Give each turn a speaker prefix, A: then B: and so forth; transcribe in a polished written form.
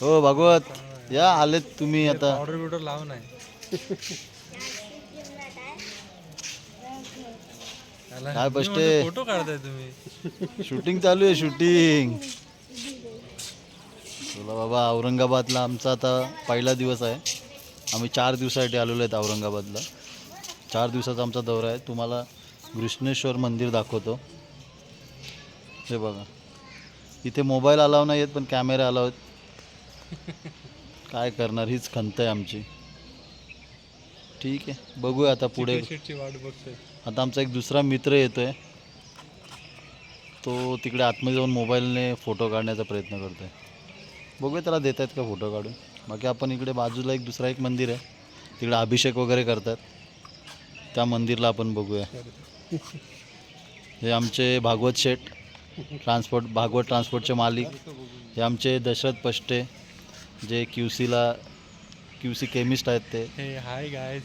A: हो भागवत या आलेत तुम्ही आता.
B: ऑर्डर बिर्डर लाव नाही
A: काय बसते
B: फोटो काढताय तुम्ही.
A: शूटिंग चालू आहे शूटिंग. चला बाबा औरंगाबादला आमचा आता पहिला दिवस आहे. आम्ही 4 दिवसासाठी आलेलो आहेत औरंगाबादला. 4 दिवसाचा आमचा दौरा आहे. तुम्हाला घृष्णेश्वर मंदिर दाखवतो. हे बघा इथे मोबाईल अलाव नाही आहेत पण कॅमेरे अलाव आहेत. काय करणार हीच खंत आहे आमची. ठीक आहे बघूया आता पुढे.
B: वाट बघतोय.
A: आता आमचा एक दुसरा मित्र येतोय. तो तिकडे आतमध्ये जाऊन मोबाईलने फोटो काढण्याचा प्रयत्न करतो आहे. बघूया त्याला देत आहेत का फोटो काढून. बाकी आपण इकडे बाजूला एक दुसरा एक मंदिर आहे. तिकडे अभिषेक वगैरे करतात. त्या मंदिरला आपण बघूया. हे आमचे भागवत शेठ भागवत ट्रान्सपोर्टचे मालिक. हे आमचे दशरथ पष्टे जे क्यूसी केमिस्ट आहेत ते.
B: हे हाय गायज.